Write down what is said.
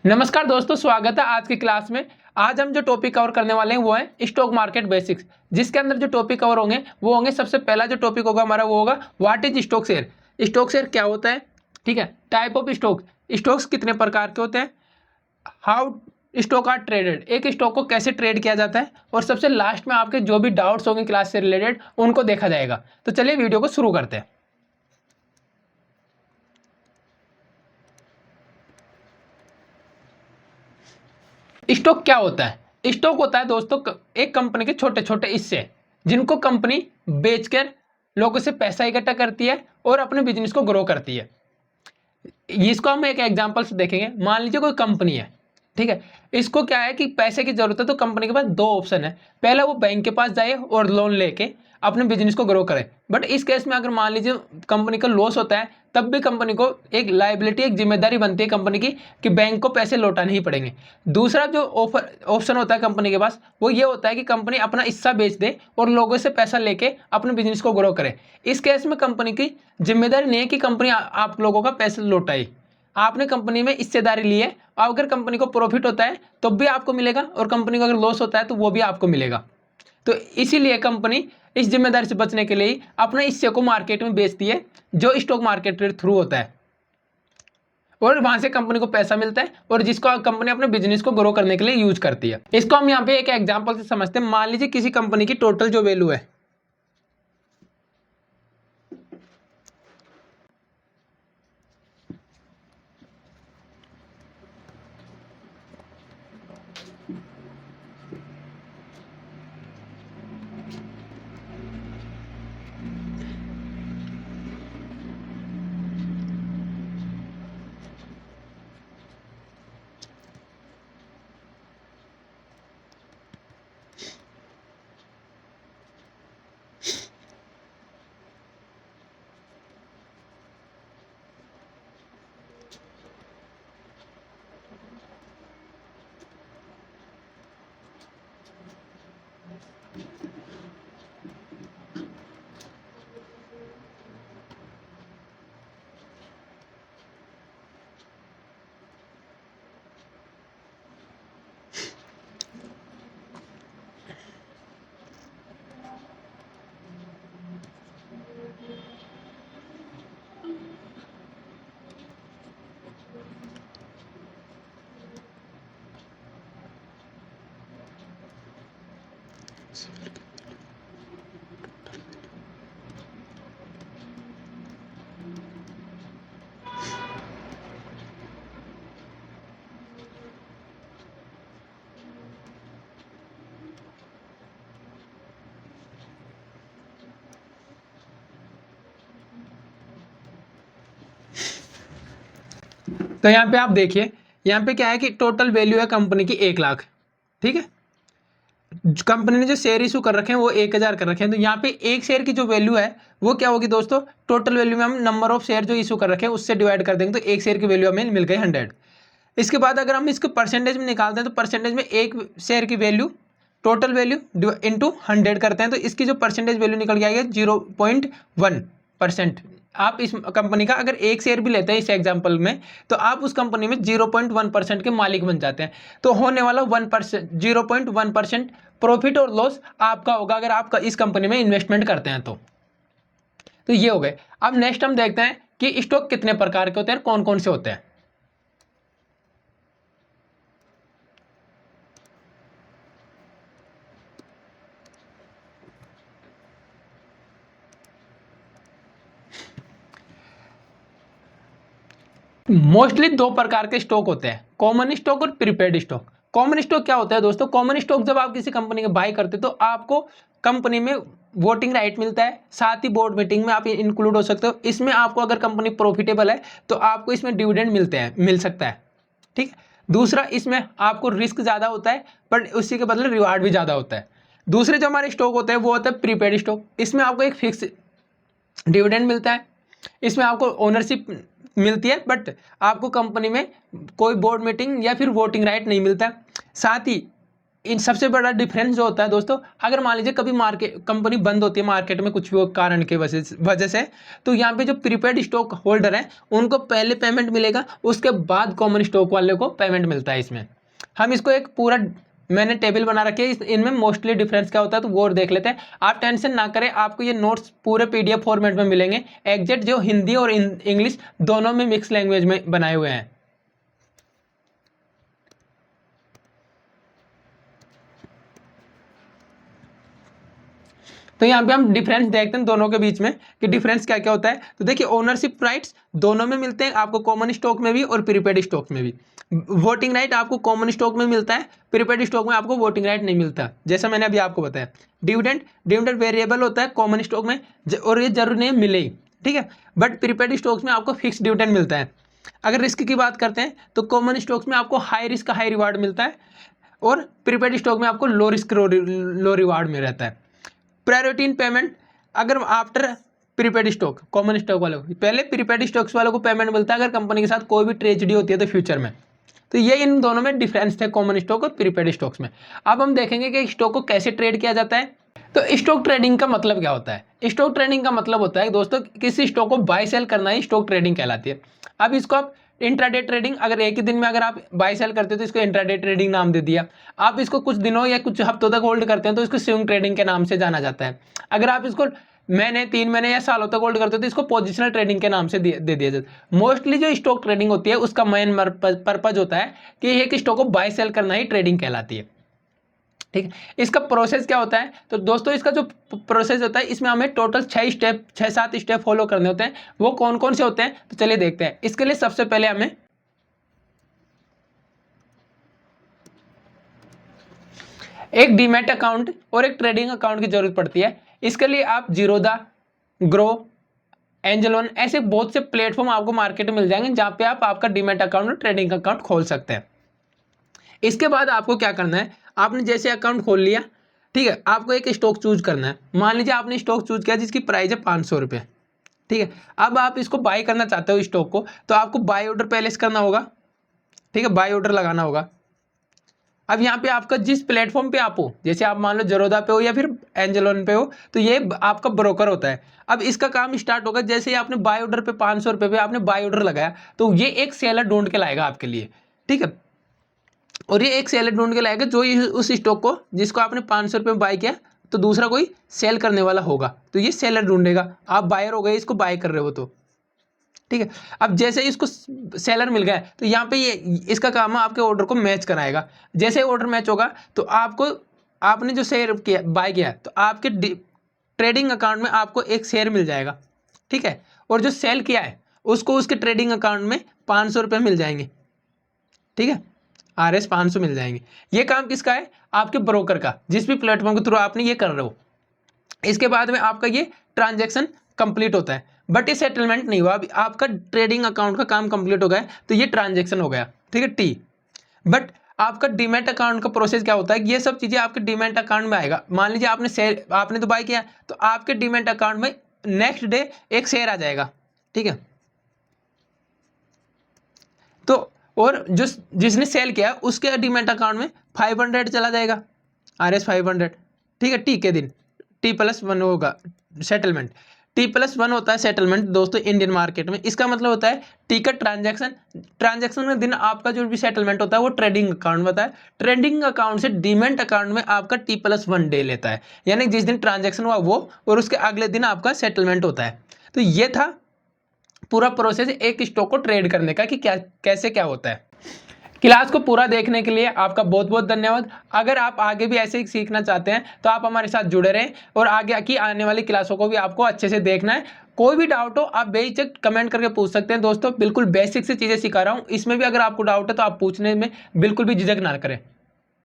नमस्कार दोस्तों, स्वागत है आज की क्लास में। आज हम जो टॉपिक कवर करने वाले हैं वो है स्टॉक मार्केट बेसिक्स, जिसके अंदर जो टॉपिक कवर होंगे वो होंगे। सबसे पहला जो टॉपिक होगा हमारा वो होगा what is stock share. Stock share क्या होता है, ठीक है। टाइप ऑफ स्टॉक, स्टॉक्स कितने प्रकार के होते हैं, हाउ स्टॉक आर ट्रेडेड, एक स्टॉक को कैसे ट्रेड किया जाता है, और सबसे लास्ट में आपके जो भी डाउट्स होंगे क्लास से रिलेटेड उनको देखा जाएगा। तो चलिए वीडियो को शुरू करते हैं। स्टॉक क्या होता है? स्टॉक होता है दोस्तों एक कंपनी के छोटे छोटे हिस्से, जिनको कंपनी बेचकर लोगों से पैसा इकट्ठा करती है और अपने बिजनेस को ग्रो करती है। इसको हम एक एग्जांपल से देखेंगे। मान लीजिए कोई कंपनी है, ठीक है। इसको क्या है कि पैसे की जरूरत है, तो कंपनी के पास दो ऑप्शन है। पहला, वो बैंक के पास जाए और लोन लेके अपने बिजनेस को ग्रो करे। बट इस केस में अगर मान लीजिए कंपनी का लॉस होता है, तब भी कंपनी को एक लायबिलिटी, एक जिम्मेदारी बनती है कंपनी की कि बैंक को पैसे लौटाने ही पड़ेंगे। दूसरा जो ऑप्शन होता है कंपनी के पास, वो ये होता है कि कंपनी अपना हिस्सा बेच दे और लोगों से पैसा लेके अपने बिजनेस को ग्रो करे। इस केस में कंपनी की जिम्मेदारी नहीं है कि कंपनी आप लोगों का पैसा लौटाए। आपने कंपनी में हिस्सेदारी ली है, अगर कंपनी को प्रॉफिट होता है तो भी आपको मिलेगा, और कंपनी को अगर लॉस होता है तो वो भी आपको मिलेगा। तो इसीलिए कंपनी इस जिम्मेदारी से बचने के लिए अपने हिस्से को मार्केट में बेचती है, जो स्टॉक मार्केट के थ्रू होता है, और वहां से कंपनी को पैसा मिलता है, और जिसको कंपनी अपने बिजनेस को ग्रो करने के लिए यूज करती है। इसको हम यहाँ पे एक एग्जांपल से समझते हैं। मान लीजिए किसी कंपनी की टोटल जो वैल्यू है, तो यहाँ पे आप देखिए, यहाँ पे क्या है कि टोटल वैल्यू है कंपनी की 1 लाख, ठीक है। कंपनी ने जो शेयर इशू कर रखे हैं वो 1000 कर रखे हैं। तो यहाँ पे एक शेयर की जो वैल्यू है वो क्या होगी दोस्तों, टोटल वैल्यू में हम नंबर ऑफ शेयर जो इशू कर रखे हैं उससे डिवाइड कर देंगे, तो एक शेयर की वैल्यू हमें मिल गई 100। इसके बाद अगर हम इसको परसेंटेज में निकालते हैं, तो परसेंटेज में एक शेयर की वैल्यू टोटल वैल्यू इंटू 100 करते हैं, तो इसकी जो परसेंटेज वैल्यू निकल के आएगी 0.1%। आप इस कंपनी का अगर एक शेयर भी लेते हैं इस एग्जांपल में, तो आप उस कंपनी में 0.1% के मालिक बन जाते हैं। तो होने वाला 1%, 0.1% प्रॉफिट और लॉस आपका होगा अगर आप इस कंपनी में इन्वेस्टमेंट करते हैं। तो ये हो गए। अब नेक्स्ट हम देखते हैं कि स्टॉक कितने प्रकार के होते हैं, कौन कौन से होते हैं। मोस्टली दो प्रकार के स्टॉक होते हैं, कॉमन स्टॉक और प्रीपेड स्टॉक। कॉमन स्टॉक क्या होता है दोस्तों, कॉमन स्टॉक जब आप किसी कंपनी का बाय करते हो तो आपको कंपनी में वोटिंग राइट मिलता है, साथ ही बोर्ड मीटिंग में आप इंक्लूड हो सकते हो। इसमें आपको अगर कंपनी प्रॉफिटेबल है तो आपको इसमें डिविडेंड मिल सकता है, ठीक है। दूसरा, इसमें आपको रिस्क ज़्यादा होता है पर उसी के बदले रिवार्ड भी ज़्यादा होता है। दूसरे जो हमारे स्टॉक होते हैं वो होता है प्रीपेड स्टॉक। इसमें आपको एक फिक्स डिविडेंड मिलता है, इसमें आपको ओनरशिप मिलती है, बट आपको कंपनी में कोई बोर्ड मीटिंग या फिर वोटिंग राइट नहीं मिलता। साथ ही इन सबसे बड़ा डिफरेंस जो होता है दोस्तों, अगर मान लीजिए कभी मार्केट कंपनी बंद होती है मार्केट में कुछ भी कारण के वजह से, तो यहाँ पे जो प्रीपेड स्टॉक होल्डर है उनको पहले पेमेंट मिलेगा, उसके बाद कॉमन स्टॉक वाले को पेमेंट मिलता है। इसमें हम इसको एक पूरा मैंने टेबल बना रखी है, इनमें मोस्टली डिफरेंस क्या होता है तो वो और देख लेते हैं। आप टेंशन ना करें, आपको ये नोट्स पूरे PDF फॉर्मेट में मिलेंगे, एग्जैक्ट जो हिंदी और इंग्लिश दोनों में मिक्स लैंग्वेज में बनाए हुए हैं। तो यहाँ पे हम डिफरेंस देखते हैं दोनों के बीच में कि डिफरेंस क्या क्या होता है। तो देखिए ओनरशिप राइट्स दोनों में मिलते हैं आपको, कॉमन स्टॉक में भी और प्रीपेड स्टॉक में भी। वोटिंग राइट आपको कॉमन स्टॉक में मिलता है, प्रीपेड स्टॉक में आपको वोटिंग राइट नहीं मिलता, जैसा मैंने अभी आपको बताया। डिविडेंड वेरिएबल होता है कॉमन स्टॉक में और ये जरूरी नहीं मिले ही, ठीक है, बट प्रीपेड स्टॉक्स में आपको फिक्स डिविडेंड मिलता है। अगर रिस्क की बात करते हैं तो कॉमन स्टॉक्स में आपको हाई रिस्क हाई रिवार्ड मिलता है और प्रीपेड स्टॉक में आपको लो रिस्क लो रिवार्ड में रहता है। प्रायोरिटी इन पेमेंट, अगर after prepaid stock common stock वालों को पहले प्रीपेड स्टॉक्स वालों को पेमेंट मिलता है अगर कंपनी के साथ कोई भी ट्रेजेडी होती है तो फ्यूचर में। तो ये इन दोनों में डिफरेंस थे कॉमन स्टॉक और प्रीपेड स्टॉक्स में। अब हम देखेंगे कि स्टॉक को कैसे ट्रेड किया जाता है। तो स्टॉक ट्रेडिंग का मतलब क्या होता है? स्टॉक ट्रेडिंग का मतलब होता है दोस्तों किसी स्टॉक को बाय सेल करना ही स्टॉक ट्रेडिंग कहलाती है। अब इसको आप इंट्राडे ट्रेडिंग, अगर एक ही दिन में अगर आप बाय सेल करते हो तो इसको इंट्राडे ट्रेडिंग नाम दे दिया। आप इसको कुछ दिनों या कुछ हफ्तों तक होल्ड करते हैं तो इसको स्विंग ट्रेडिंग के नाम से जाना जाता है। अगर आप इसको महीने 3 महीने या सालों तक होल्ड करते हो तो इसको पोजिशनल ट्रेडिंग के नाम से दे दिया जाता है। मोस्टली जो स्टॉक ट्रेडिंग होती है उसका मेन पर्पज होता है कि एक स्टॉक को बाय सेल करना ही ट्रेडिंग कहलाती है, ठीक है। इसका प्रोसेस क्या होता है तो दोस्तों इसका जो प्रोसेस होता है इसमें हमें टोटल 6-7 स्टेप फॉलो करने होते हैं। वो कौन कौन से होते हैं तो चलिए देखते हैं। इसके लिए सबसे पहले हमें एक डीमैट अकाउंट और एक ट्रेडिंग अकाउंट की जरूरत पड़ती है। इसके लिए आप जीरोधा, ग्रो, एंजल वन ऐसे बहुत से प्लेटफॉर्म आपको मार्केट में मिल जाएंगे जहां पे आप आपका डीमैट अकाउंट और ट्रेडिंग अकाउंट खोल सकते हैं। इसके बाद आपको क्या करना है, आपने जैसे अकाउंट खोल लिया, ठीक है, आपको एक स्टॉक चूज करना है। मान लीजिए आपने स्टॉक चूज किया जिसकी प्राइस है 500 रुपये, ठीक है। अब आप इसको बाय करना चाहते हो स्टॉक को, तो आपको बाय ऑर्डर प्लेस करना होगा, ठीक है, बाय ऑर्डर लगाना होगा। अब यहाँ पे आपका जिस प्लेटफॉर्म पे आप हो, जैसे आप मान लो जरोधा पे हो या फिर एंजल वन पे हो, तो ये आपका ब्रोकर होता है। अब इसका काम स्टार्ट होगा जैसे ही आपने बाय ऑर्डर पे 500 रुपये पे आपने बाय ऑर्डर लगाया, तो ये एक सेलर ढूंढ के लाएगा आपके लिए, ठीक है। और ये एक सेलर ढूंढ के लाएगा जो उस स्टॉक को जिसको आपने 500 रुपये में बाय किया, तो दूसरा कोई सेल करने वाला होगा, तो ये सेलर ढूंढेगा। आप बायर हो गए, इसको बाय कर रहे हो तो, ठीक है। अब जैसे इसको सेलर मिल गया तो यहाँ पे ये इसका काम है आपके ऑर्डर को मैच कराएगा। जैसे ऑर्डर मैच होगा तो आपको, आपने जो शेयर किया बाय किया तो आपके ट्रेडिंग अकाउंट में आपको एक शेयर मिल जाएगा, ठीक है। और जो सेल किया है उसको उसके ट्रेडिंग अकाउंट में 500 रुपये मिल जाएंगे, ठीक है, RS 500 मिल जाएंगे। ये काम किसका है? आपके ब्रोकर का, जिस भी प्लेटफॉर्म के थ्रू आपने ये कर रहे हो। इसके बाद में आपका ये ट्रांजैक्शन कंप्लीट होता है, बट ये सेटलमेंट नहीं हुआ। अभी आपका ट्रेडिंग अकाउंट का काम कंप्लीट हो गया तो ये ट्रांजैक्शन हो गया, ठीक है, T। बट आपका डीमैट अकाउंट का प्रोसेस क्या होता है, ये सब चीजें आपके डीमैट अकाउंट में आएगा। मान लीजिए आपने तो बाय किया, तो आपके डीमैट अकाउंट में नेक्स्ट डे एक शेयर आ जाएगा, ठीक है। तो और जिसने सेल किया उसके डीमैट अकाउंट में 500 चला जाएगा, RS 500, ठीक है, T के दिन T+1 होगा सेटलमेंट। T+1 होता है सेटलमेंट दोस्तों इंडियन मार्केट में। इसका मतलब होता है T का ट्रांजैक्शन में दिन आपका जो भी सेटलमेंट होता है वो ट्रेडिंग अकाउंट में होता है। ट्रेडिंग अकाउंट से डीमैट अकाउंट में आपका T+1 डे लेता है, यानी जिस दिन ट्रांजैक्शन हुआ वो, और उसके अगले दिन आपका सेटलमेंट होता है। तो ये था पूरा प्रोसेस एक स्टॉक को ट्रेड करने का कि क्या कैसे क्या होता है। क्लास को पूरा देखने के लिए आपका बहुत बहुत धन्यवाद। अगर आप आगे भी ऐसे ही सीखना चाहते हैं तो आप हमारे साथ जुड़े रहें और आगे की आने वाली क्लासों को भी आपको अच्छे से देखना है। कोई भी डाउट हो आप बेहिचक कमेंट करके पूछ सकते हैं दोस्तों। बिल्कुल बेसिक से चीज़ें सिखा रहा हूँ, इसमें भी अगर आपको डाउट है तो आप पूछने में बिल्कुल भी झिझक ना करें।